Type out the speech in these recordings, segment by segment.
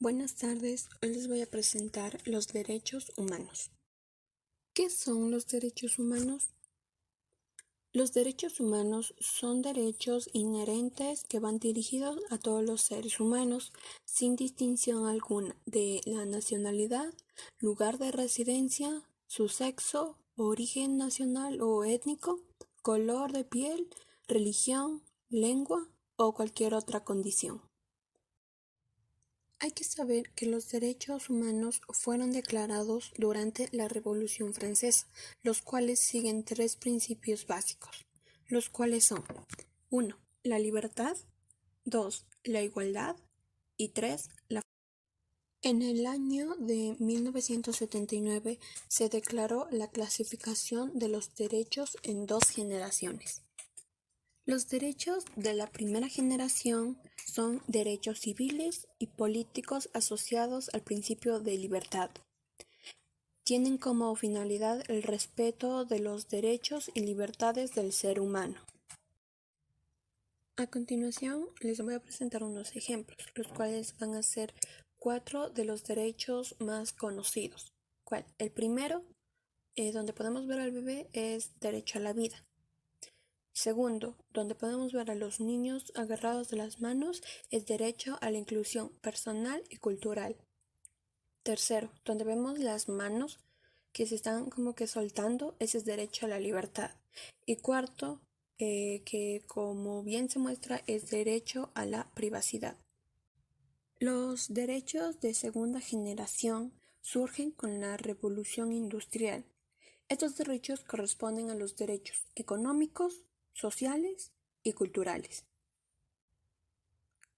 Buenas tardes, hoy les voy a presentar los derechos humanos. ¿Qué son los derechos humanos? Los derechos humanos son derechos inherentes que van dirigidos a todos los seres humanos, sin distinción alguna de la nacionalidad, lugar de residencia, su sexo, origen nacional o étnico, color de piel, religión, lengua o cualquier otra condición. Hay que saber que los derechos humanos fueron declarados durante la Revolución Francesa, los cuales siguen tres principios básicos, los cuales son 1. La libertad, 2. La igualdad y 3. La En el año de 1979 se declaró la clasificación de los derechos en dos generaciones. Los derechos de la primera generación son derechos civiles y políticos asociados al principio de libertad. Tienen como finalidad el respeto de los derechos y libertades del ser humano. A continuación, les voy a presentar unos ejemplos, los cuales van a ser 4 de los derechos más conocidos. ¿Cuál? El primero, donde podemos ver al bebé, es derecho a la vida. Segundo, donde podemos ver a los niños agarrados de las manos, es derecho a la inclusión personal y cultural. Tercero, donde vemos las manos que se están como que soltando, ese es derecho a la libertad. Y cuarto, que como bien se muestra, es derecho a la privacidad. Los derechos de segunda generación surgen con la revolución industrial. Estos derechos corresponden a los derechos económicos, sociales y culturales.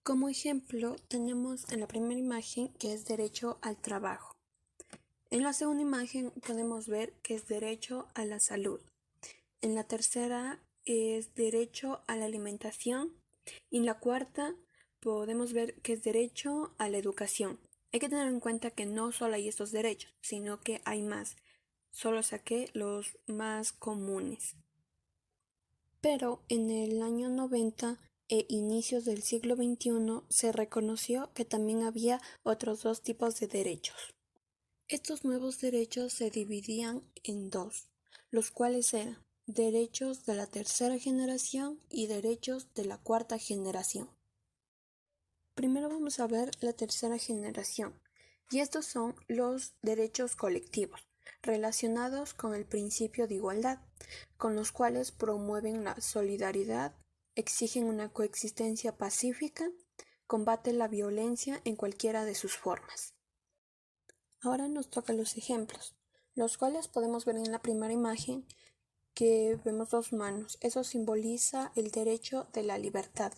Como ejemplo, tenemos en la primera imagen que es derecho al trabajo. En la segunda imagen podemos ver que es derecho a la salud. En la tercera es derecho a la alimentación. Y en la cuarta podemos ver que es derecho a la educación. Hay que tener en cuenta que no solo hay estos derechos, sino que hay más. Solo saqué los más comunes. Pero en el año 90 e inicios del siglo XXI se reconoció que también había otros dos tipos de derechos. Estos nuevos derechos se dividían en dos, los cuales eran derechos de la tercera generación y derechos de la cuarta generación. Primero vamos a ver la tercera generación, y estos son los derechos colectivos, relacionados con el principio de igualdad, con los cuales promueven la solidaridad, exigen una coexistencia pacífica, combaten la violencia en cualquiera de sus formas. Ahora nos tocan los ejemplos, los cuales podemos ver en la primera imagen que vemos dos manos. Eso simboliza el derecho de la libertad.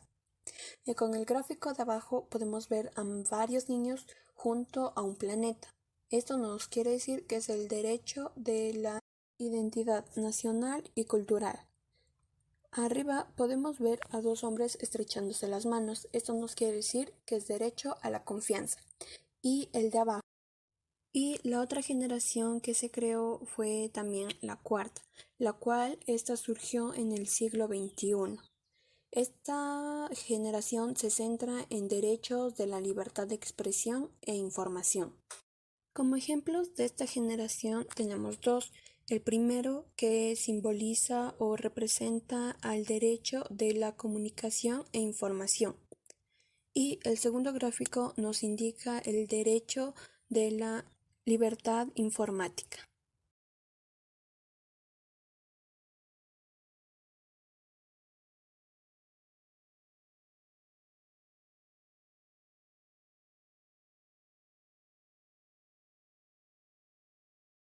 Y con el gráfico de abajo podemos ver a varios niños junto a un planeta. Esto nos quiere decir que es el derecho de la identidad nacional y cultural. Arriba podemos ver a dos hombres estrechándose las manos. Esto nos quiere decir que es derecho a la confianza. Y el de abajo. Y la otra generación que se creó fue también la cuarta, la cual esta surgió en el siglo XXI. Esta generación se centra en derechos de la libertad de expresión e información. Como ejemplos de esta generación tenemos dos. El primero, que simboliza o representa al derecho de la comunicación e información. Y el segundo gráfico nos indica el derecho de la libertad informática.